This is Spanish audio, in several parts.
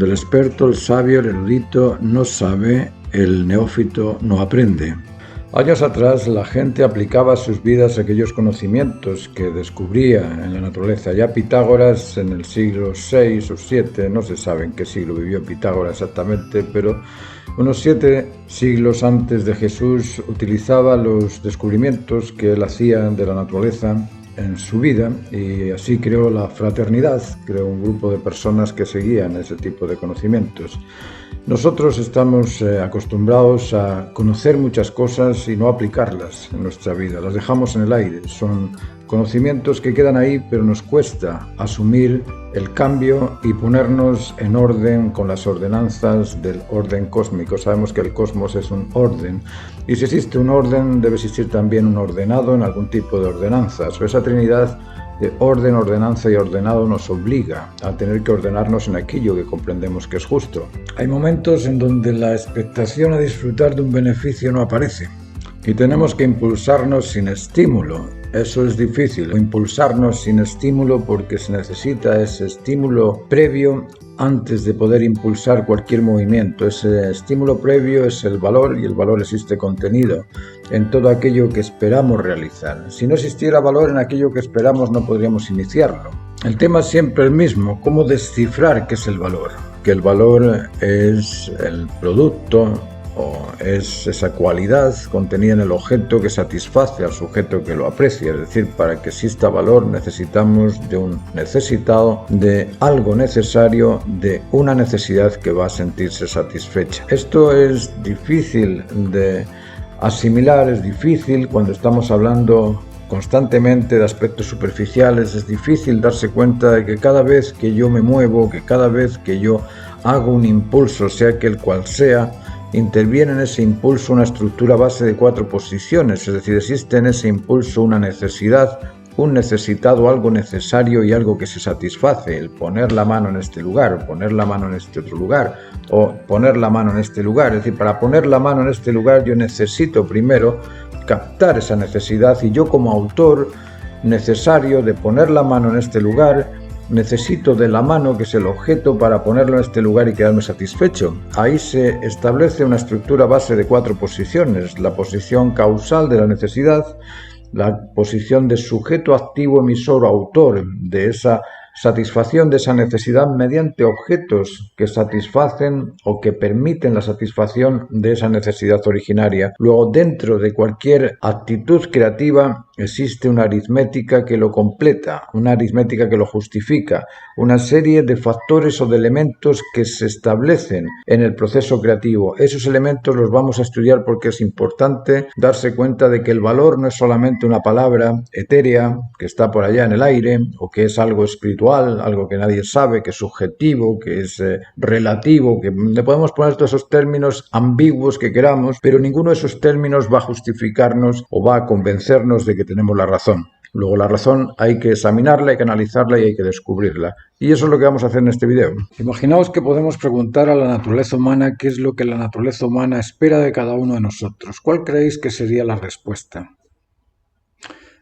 Donde el experto, el sabio, el erudito no sabe, el neófito no aprende. Años atrás la gente aplicaba a sus vidas aquellos conocimientos que descubría en la naturaleza. Ya Pitágoras en el siglo VI o VII, no se sabe en qué siglo vivió Pitágoras exactamente, pero unos 7 siglos antes de Jesús utilizaba los descubrimientos que él hacía de la naturaleza en su vida y así creó la fraternidad, creó un grupo de personas que seguían ese tipo de conocimientos. Nosotros estamos acostumbrados a conocer muchas cosas y no aplicarlas en nuestra vida, las dejamos en el aire, son conocimientos que quedan ahí, pero nos cuesta asumir el cambio y ponernos en orden con las ordenanzas del orden cósmico. Sabemos que el cosmos es un orden y si existe un orden debe existir también un ordenado en algún tipo de ordenanzas. Esa trinidad de orden, ordenanza y ordenado nos obliga a tener que ordenarnos en aquello que comprendemos que es justo. Hay momentos en donde la expectación a disfrutar de un beneficio no aparece y tenemos que impulsarnos sin estímulo. Eso es difícil, impulsarnos sin estímulo porque se necesita ese estímulo previo antes de poder impulsar cualquier movimiento. Ese estímulo previo es el valor y el valor existe contenido en todo aquello que esperamos realizar. Si no existiera valor en aquello que esperamos no podríamos iniciarlo. El tema es siempre el mismo, cómo descifrar qué es el valor. Que el valor es el producto o es esa cualidad contenida en el objeto que satisface al sujeto que lo aprecia. Es decir, para que exista valor necesitamos de un necesitado, de algo necesario, de una necesidad que va a sentirse satisfecha. Esto es difícil de asimilar, es difícil cuando estamos hablando constantemente de aspectos superficiales, es difícil darse cuenta de que cada vez que yo me muevo, que cada vez que yo hago un impulso, sea que el cual sea, interviene en ese impulso una estructura base de 4 posiciones, es decir, existe en ese impulso una necesidad, un necesitado, algo necesario y algo que se satisface, el poner la mano en este lugar, poner la mano en este otro lugar, o poner la mano en este lugar. Es decir, para poner la mano en este lugar yo necesito primero captar esa necesidad y yo como autor necesario de poner la mano en este lugar, necesito de la mano, que es el objeto, para ponerlo en este lugar y quedarme satisfecho. Ahí se establece una estructura base de 4 posiciones. La posición causal de la necesidad, la posición de sujeto activo, emisor, autor de esa satisfacción de esa necesidad mediante objetos que satisfacen o que permiten la satisfacción de esa necesidad originaria. Luego, dentro de cualquier actitud creativa existe una aritmética que lo completa, una aritmética que lo justifica, una serie de factores o de elementos que se establecen en el proceso creativo. Esos elementos los vamos a estudiar porque es importante darse cuenta de que el valor no es solamente una palabra etérea que está por allá en el aire o que es algo espiritual, algo que nadie sabe, que es subjetivo, que es relativo, que le podemos poner todos esos términos ambiguos que queramos, pero ninguno de esos términos va a justificarnos o va a convencernos de que tenemos la razón. Luego la razón hay que examinarla, hay que analizarla y hay que descubrirla. Y eso es lo que vamos a hacer en este video. Imaginaos que podemos preguntar a la naturaleza humana qué es lo que la naturaleza humana espera de cada uno de nosotros. ¿Cuál creéis que sería la respuesta?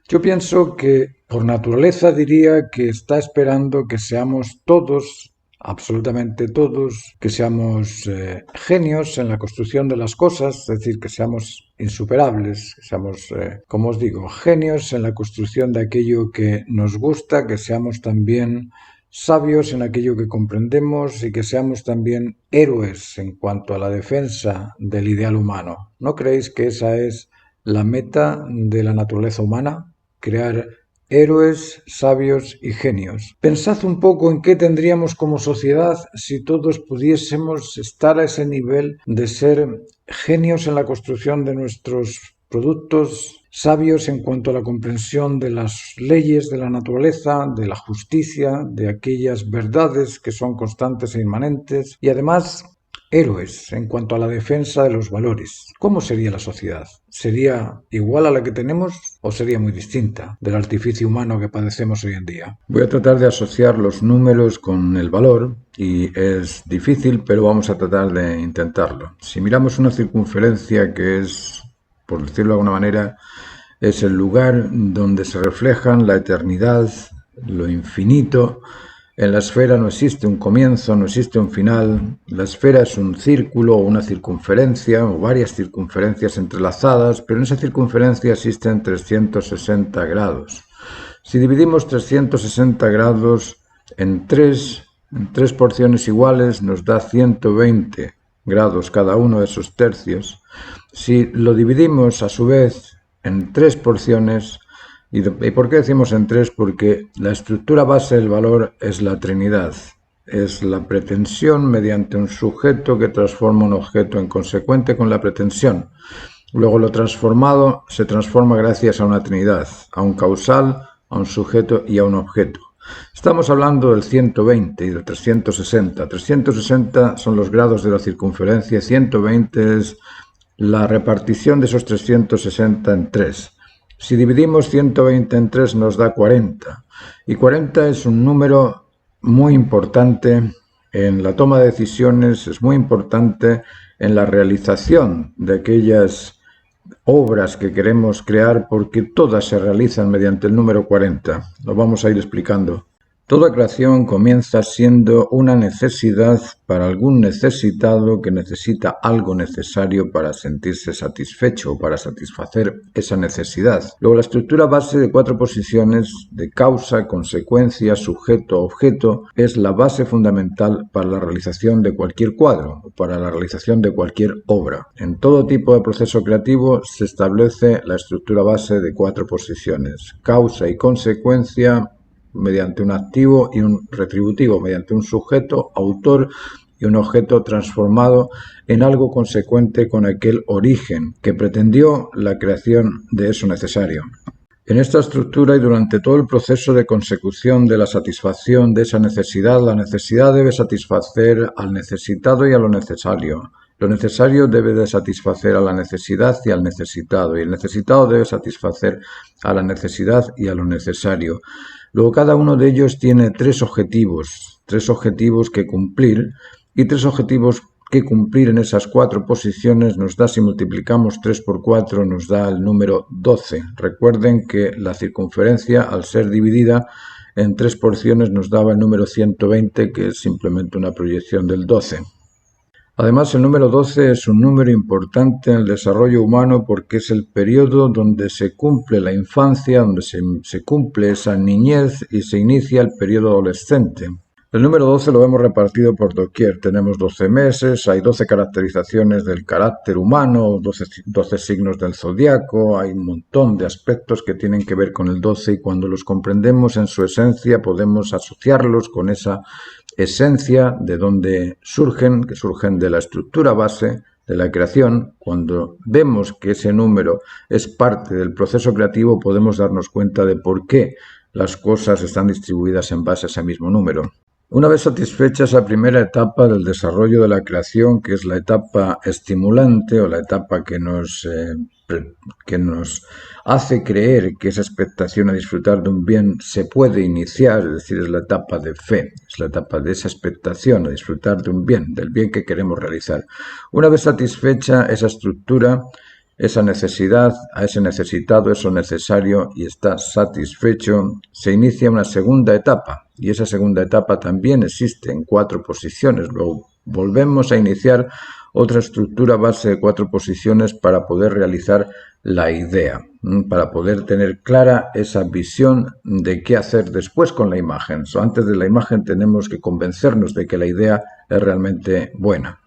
Yo pienso que por naturaleza diría que está esperando que seamos todos, absolutamente todos, que seamos genios en la construcción de las cosas, es decir, que seamos insuperables, que seamos, como os digo, genios en la construcción de aquello que nos gusta, que seamos también sabios en aquello que comprendemos y que seamos también héroes en cuanto a la defensa del ideal humano. ¿No creéis que esa es la meta de la naturaleza humana? Crear héroes, sabios y genios. Pensad un poco en qué tendríamos como sociedad si todos pudiésemos estar a ese nivel de ser genios en la construcción de nuestros productos, sabios en cuanto a la comprensión de las leyes de la naturaleza, de la justicia, de aquellas verdades que son constantes e inmanentes, y además héroes en cuanto a la defensa de los valores. ¿Cómo sería la sociedad? ¿Sería igual a la que tenemos o sería muy distinta del artificio humano que padecemos hoy en día? Voy a tratar de asociar los números con el valor y es difícil, pero vamos a tratar de intentarlo. Si miramos una circunferencia que es, por decirlo de alguna manera, es el lugar donde se reflejan la eternidad, lo infinito, En la esfera no existe un comienzo, no existe un final. La esfera es un círculo o una circunferencia o varias circunferencias entrelazadas, pero en esa circunferencia existen 360 grados. Si dividimos 360 grados en tres porciones iguales, nos da 120 grados cada uno de esos tercios. Si lo dividimos a su vez en tres porciones, ¿y por qué decimos en tres? Porque la estructura base del valor es la trinidad. Es la pretensión mediante un sujeto que transforma un objeto en consecuente con la pretensión. Luego lo transformado se transforma gracias a una trinidad, a un causal, a un sujeto y a un objeto. Estamos hablando del 120 y del 360. 360 son los grados de la circunferencia, 120 es la repartición de esos 360 en 3. Si dividimos 120 en 3 nos da 40. Y 40 es un número muy importante en la toma de decisiones, es muy importante en la realización de aquellas obras que queremos crear, porque todas se realizan mediante el número 40. Lo vamos a ir explicando. Toda creación comienza siendo una necesidad para algún necesitado que necesita algo necesario para sentirse satisfecho o para satisfacer esa necesidad. Luego, la estructura base de 4 posiciones de causa, consecuencia, sujeto, objeto es la base fundamental para la realización de cualquier cuadro o para la realización de cualquier obra. En todo tipo de proceso creativo se establece la estructura base de 4 posiciones: causa y consecuencia, mediante un activo y un retributivo, mediante un sujeto, autor y un objeto transformado en algo consecuente con aquel origen que pretendió la creación de eso necesario. En esta estructura y durante todo el proceso de consecución de la satisfacción de esa necesidad, la necesidad debe satisfacer al necesitado y a lo necesario. Lo necesario debe de satisfacer a la necesidad y al necesitado, y el necesitado debe satisfacer a la necesidad y a lo necesario. Luego, cada uno de ellos tiene tres objetivos que cumplir, y tres objetivos que cumplir en esas 4 posiciones nos da, si multiplicamos 3 por 4, nos da el número 12. Recuerden que la circunferencia, al ser dividida en 3 porciones, nos daba el número 120, que es simplemente una proyección del 12. Además, el número 12 es un número importante en el desarrollo humano porque es el periodo donde se cumple la infancia, donde se cumple esa niñez y se inicia el periodo adolescente. El número 12 lo vemos repartido por doquier. Tenemos 12 meses, hay 12 caracterizaciones del carácter humano, 12 signos del zodiaco, hay un montón de aspectos que tienen que ver con el 12, y cuando los comprendemos en su esencia podemos asociarlos con esa esencia de donde surgen, que surgen de la estructura base de la creación. Cuando vemos que ese número es parte del proceso creativo, podemos darnos cuenta de por qué las cosas están distribuidas en base a ese mismo número. Una vez satisfecha esa primera etapa del desarrollo de la creación, que es la etapa estimulante o la etapa que nos hace creer que esa expectación a disfrutar de un bien se puede iniciar, es decir, es la etapa de fe, es la etapa de esa expectación a disfrutar de un bien, del bien que queremos realizar. Una vez satisfecha esa estructura, esa necesidad, a ese necesitado, eso necesario, y está satisfecho, se inicia una segunda etapa, y esa segunda etapa también existe en 4 posiciones. Luego volvemos a iniciar otra estructura base de 4 posiciones para poder realizar la idea, para poder tener clara esa visión de qué hacer después con la imagen. Antes de la imagen tenemos que convencernos de que la idea es realmente buena.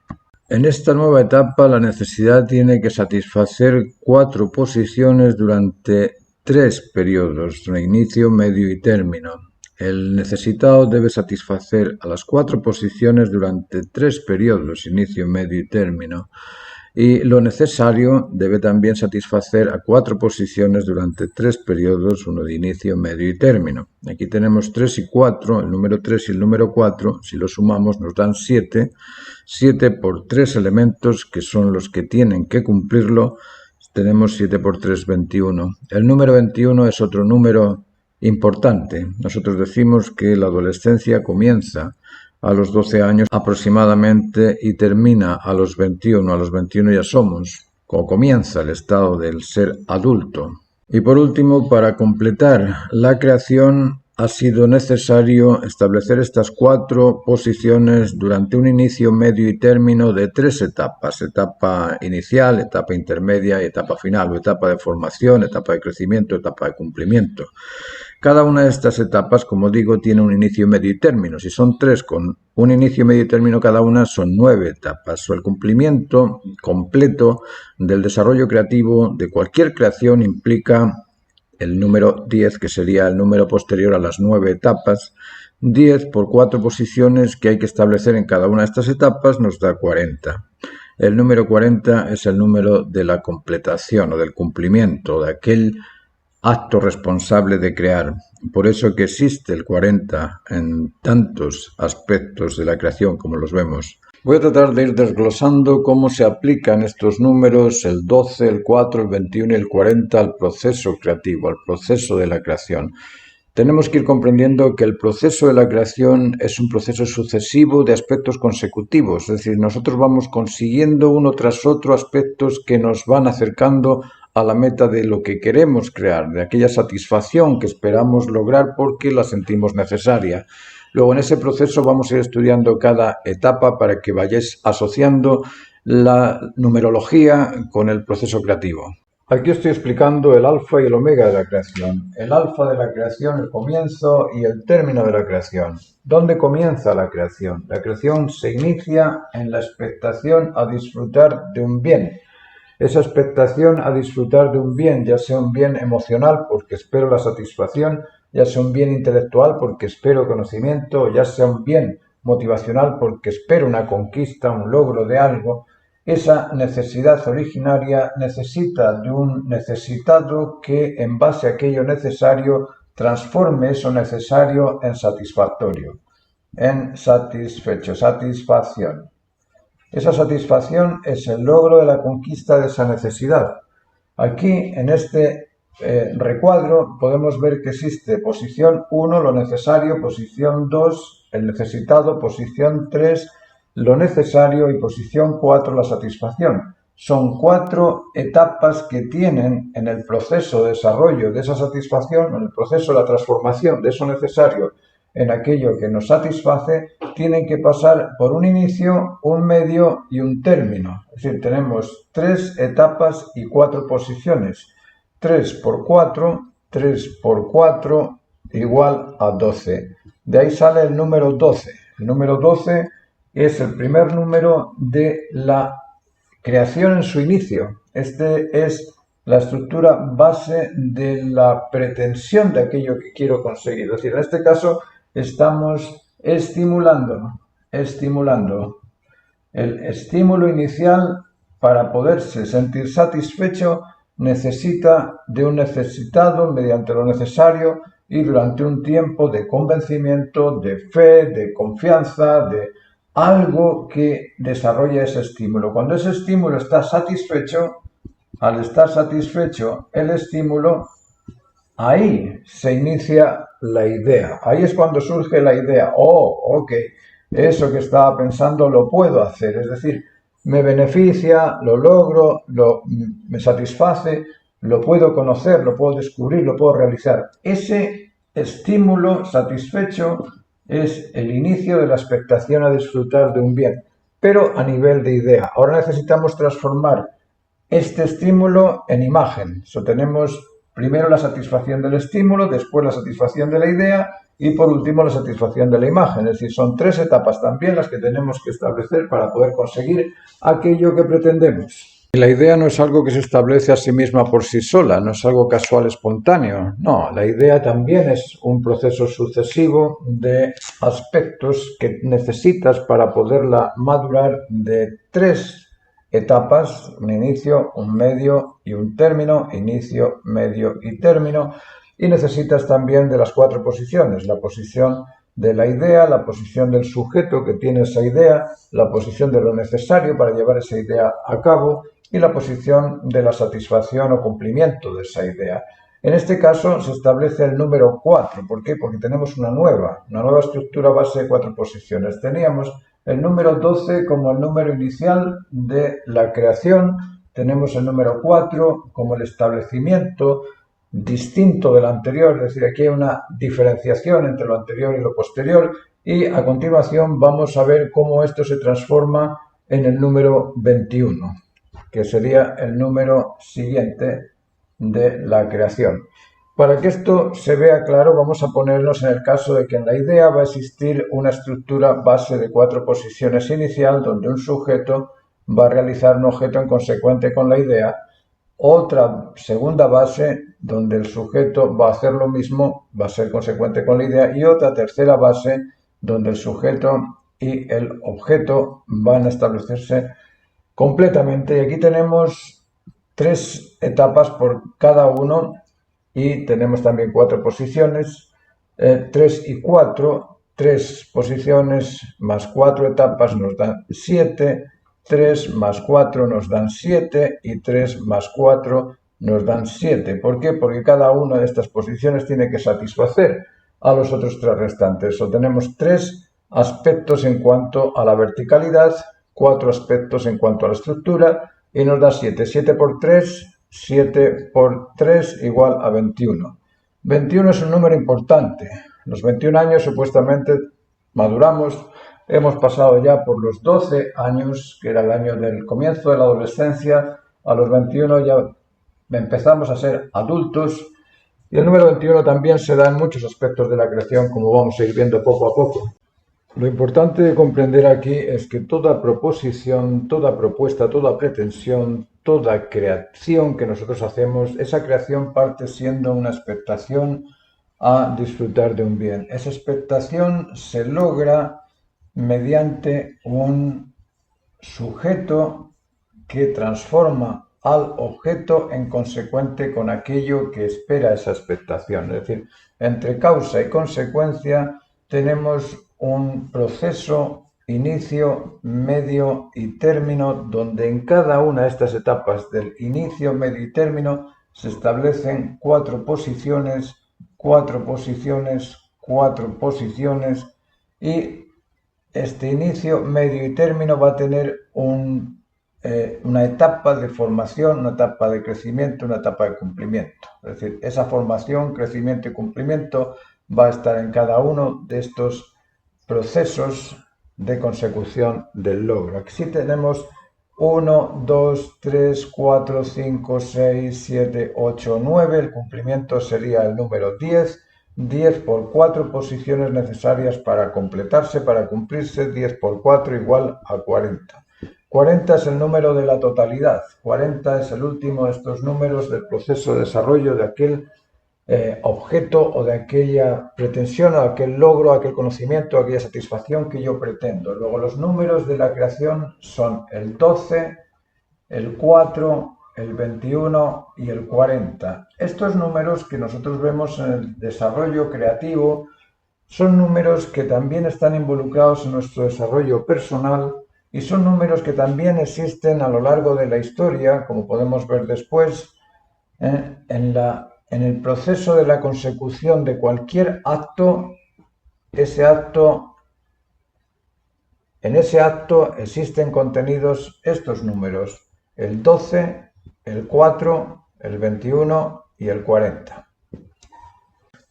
En esta nueva etapa, la necesidad tiene que satisfacer 4 posiciones durante 3 periodos, de inicio, medio y término. El necesitado debe satisfacer a las 4 posiciones durante 3 periodos, inicio, medio y término. Y lo necesario debe también satisfacer a 4 posiciones durante 3 periodos, uno de inicio, medio y término. Aquí tenemos 3 y 4, el número 3 y el número 4, si lo sumamos nos dan 7. 7 por 3 elementos, que son los que tienen que cumplirlo, tenemos 7 por 3, 21. El número 21 es otro número importante. Nosotros decimos que la adolescencia comienza a los 12 años aproximadamente y termina a los 21. A los 21 ya somos, o comienza el estado del ser adulto. Y por último, para completar la creación, ha sido necesario establecer estas 4 posiciones durante un inicio, medio y término de 3 etapas: etapa inicial, etapa intermedia y etapa final, o etapa de formación, etapa de crecimiento, etapa de cumplimiento. Cada una de estas etapas, como digo, tiene un inicio, medio y término. Si son 3 con un inicio, medio y término cada una, son 9 etapas. O el cumplimiento completo del desarrollo creativo de cualquier creación implica el número 10, que sería el número posterior a las 9 etapas. 10 por 4 posiciones que hay que establecer en cada una de estas etapas nos da 40. El número 40 es el número de la completación o del cumplimiento, de aquel acto responsable de crear. Por eso que existe el 40 en tantos aspectos de la creación como los vemos. Voy a tratar de ir desglosando cómo se aplican estos números, el 12, el 4, el 21 y el 40, al proceso creativo, al proceso de la creación. Tenemos que ir comprendiendo que el proceso de la creación es un proceso sucesivo de aspectos consecutivos, es decir, nosotros vamos consiguiendo uno tras otro aspectos que nos van acercando a la meta de lo que queremos crear, de aquella satisfacción que esperamos lograr porque la sentimos necesaria. Luego, en ese proceso vamos a ir estudiando cada etapa para que vayáis asociando la numerología con el proceso creativo. Aquí estoy explicando el alfa y el omega de la creación. El alfa de la creación, el comienzo, y el término de la creación. ¿Dónde comienza la creación? La creación se inicia en la expectación a disfrutar de un bien. Esa expectación a disfrutar de un bien, ya sea un bien emocional porque espero la satisfacción, ya sea un bien intelectual porque espero conocimiento, ya sea un bien motivacional porque espero una conquista, un logro de algo. Esa necesidad originaria necesita de un necesitado que, en base a aquello necesario, transforme eso necesario en satisfactorio, en satisfecho, satisfacción. Esa satisfacción es el logro de la conquista de esa necesidad. Aquí, en este recuadro, podemos ver que existe posición 1, lo necesario; posición 2, el necesitado; posición 3, lo necesario; y posición 4, la satisfacción. Son 4 etapas que tienen en el proceso de desarrollo de esa satisfacción, en el proceso de la transformación de eso necesario en aquello que nos satisface, tienen que pasar por un inicio, un medio y un término. Es decir, tenemos 3 etapas y 4 posiciones. 3 por 4, 3 por 4 igual a 12. De ahí sale el número 12. El número 12 es el primer número de la creación en su inicio. Este es la estructura base de la pretensión de aquello que quiero conseguir. Es decir, en este caso estamos estimulando. El estímulo inicial, para poderse sentir satisfecho, necesita de un necesitado mediante lo necesario y durante un tiempo de convencimiento, de fe, de confianza, de algo que desarrolla ese estímulo. Cuando ese estímulo está satisfecho, al estar satisfecho el estímulo, ahí se inicia la idea. Ahí es cuando surge la idea. Oh, ok, eso que estaba pensando lo puedo hacer. Es decir, me beneficia, lo logro, me satisface, lo puedo conocer, lo puedo descubrir, lo puedo realizar. Ese estímulo satisfecho es el inicio de la expectación a disfrutar de un bien, pero a nivel de idea. Ahora necesitamos transformar este estímulo en imagen. Tenemos primero la satisfacción del estímulo, después la satisfacción de la idea y por último la satisfacción de la imagen. Es decir, son 3 etapas también las que tenemos que establecer para poder conseguir aquello que pretendemos. Y la idea no es algo que se establece a sí misma por sí sola, no es algo casual, espontáneo. No, la idea también es un proceso sucesivo de aspectos que necesitas para poderla madurar, de 3 etapas: un inicio, un medio y un término, inicio, medio y término. Y necesitas también de las 4 posiciones: la posición de la idea, la posición del sujeto que tiene esa idea, la posición de lo necesario para llevar esa idea a cabo y la posición de la satisfacción o cumplimiento de esa idea. En este caso se establece el número 4. ¿Por qué? Porque tenemos una nueva estructura base de 4 posiciones. Teníamos el número 12 como el número inicial de la creación, tenemos el número 4 como el establecimiento distinto del anterior, es decir, aquí hay una diferenciación entre lo anterior y lo posterior, y a continuación vamos a ver cómo esto se transforma en el número 21, que sería el número siguiente de la creación. Para que esto se vea claro, vamos a ponernos en el caso de que en la idea va a existir una estructura base de 4 posiciones inicial, donde un sujeto va a realizar un objeto en consecuente con la idea, otra segunda base donde el sujeto va a hacer lo mismo, va a ser consecuente con la idea, y otra tercera base donde el sujeto y el objeto van a establecerse completamente. Y aquí tenemos 3 etapas por cada uno, y tenemos también 4 posiciones, 3 y 4, 3 posiciones más 4 etapas nos dan 7, 3 más 4 nos dan 7 y 3 más 4 nos dan 7. ¿Por qué? Porque cada una de estas posiciones tiene que satisfacer a los otros 3 restantes. O tenemos 3 aspectos en cuanto a la verticalidad, 4 aspectos en cuanto a la estructura, y nos da 7. 7 por 3, 7 por 3 igual a 21. 21 es un número importante. Los 21 años supuestamente maduramos, hemos pasado ya por los 12 años, que era el año del comienzo de la adolescencia. A los 21 ya empezamos a ser adultos, y el número 21 también se da en muchos aspectos de la creación, como vamos a ir viendo poco a poco. Lo importante de comprender aquí es que toda proposición, toda propuesta, toda pretensión, toda creación que nosotros hacemos, esa creación parte siendo una expectación a disfrutar de un bien. Esa expectación se logra mediante un sujeto que transforma al objeto en consecuente con aquello que espera esa expectación. Es decir, entre causa y consecuencia tenemos un proceso, inicio, medio y término, donde en cada una de estas etapas del inicio, medio y término se establecen 4 posiciones, 4 posiciones, 4 posiciones, y este inicio, medio y término va a tener una etapa de formación, una etapa de crecimiento, una etapa de cumplimiento. Es decir, esa formación, crecimiento y cumplimiento va a estar en cada uno de estos procesos de consecución del logro. Aquí tenemos 1, 2, 3, 4, 5, 6, 7, 8, 9. El cumplimiento sería el número 10. 10 por 4 posiciones necesarias para completarse, para cumplirse. 10 por 4 igual a 40. 40 es el número de la totalidad. 40 es el último de estos números del proceso de desarrollo de aquel objeto o de aquella pretensión, o aquel logro, aquel conocimiento, aquella satisfacción que yo pretendo. Luego, los números de la creación son el 12, el 4, el 21 y el 40. Estos números que nosotros vemos en el desarrollo creativo son números que también están involucrados en nuestro desarrollo personal, y son números que también existen a lo largo de la historia, como podemos ver después, en el proceso de la consecución de cualquier acto. En ese acto existen contenidos estos números: el 12, el 4, el 21 y el 40.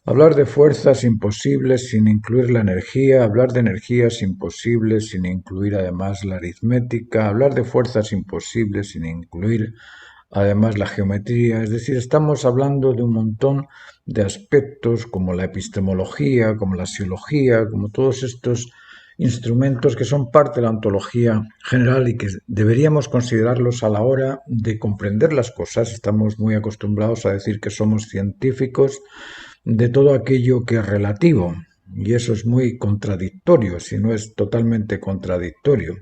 Hablar de fuerzas imposibles sin incluir la energía, hablar de energías imposibles sin incluir además la aritmética, hablar de fuerzas imposibles sin incluir además la geometría. Es decir, estamos hablando de un montón de aspectos como la epistemología, como la axiología, como todos estos instrumentos que son parte de la ontología general y que deberíamos considerarlos a la hora de comprender las cosas. Estamos muy acostumbrados a decir que somos científicos de todo aquello que es relativo, y eso es muy contradictorio, si no es totalmente contradictorio,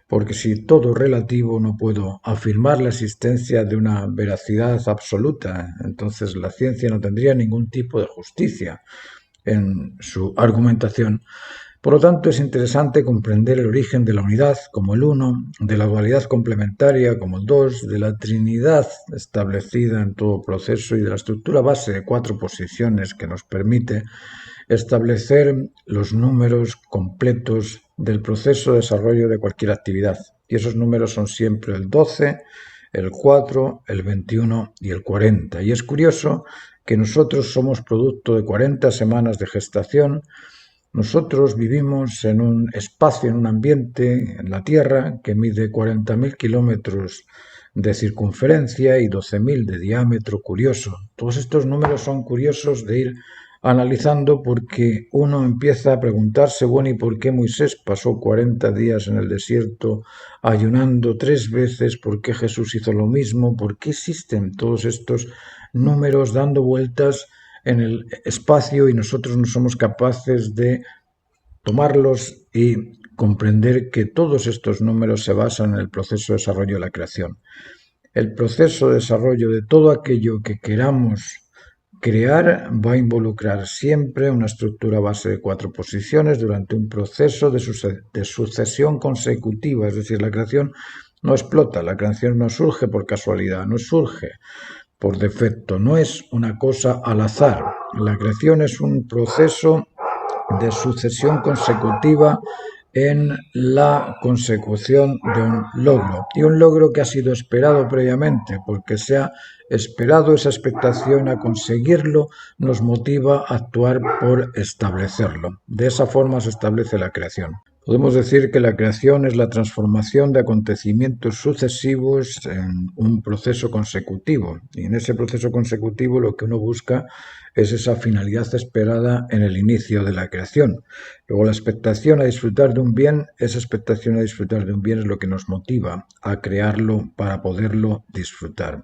porque si todo es relativo no puedo afirmar la existencia de una veracidad absoluta. Entonces la ciencia no tendría ningún tipo de justicia en su argumentación. Por lo tanto, es interesante comprender el origen de la unidad como el uno, de la dualidad complementaria como el dos, de la trinidad establecida en todo proceso y de la estructura base de 4 posiciones que nos permite establecer los números completos del proceso de desarrollo de cualquier actividad. Y esos números son siempre el 12, el 4, el 21 y el 40. Y es curioso que nosotros somos producto de 40 semanas de gestación. Nosotros vivimos en un espacio, en un ambiente, en la Tierra, que mide 40.000 kilómetros de circunferencia y 12.000 de diámetro. Curioso. Todos estos números son curiosos de ir analizando porque uno empieza a preguntarse, bueno, ¿y por qué Moisés pasó 40 días en el desierto ayunando 3 veces? ¿Por qué Jesús hizo lo mismo? ¿Por qué existen todos estos números dando vueltas en el espacio y nosotros no somos capaces de tomarlos y comprender que todos estos números se basan en el proceso de desarrollo de la creación? El proceso de desarrollo de todo aquello que queramos crear va a involucrar siempre una estructura base de 4 posiciones durante un proceso de sucesión consecutiva. Es decir, la creación no explota, la creación no surge por casualidad, no surge por defecto, no es una cosa al azar. La creación es un proceso de sucesión consecutiva en la consecución de un logro, y un logro que ha sido esperado previamente, porque se ha esperado esa expectación a conseguirlo, nos motiva a actuar por establecerlo. De esa forma se establece la creación. Podemos decir que la creación es la transformación de acontecimientos sucesivos en un proceso consecutivo, y en ese proceso consecutivo lo que uno busca es esa finalidad esperada en el inicio de la creación. Luego la expectación a disfrutar de un bien, esa expectación a disfrutar de un bien es lo que nos motiva a crearlo para poderlo disfrutar.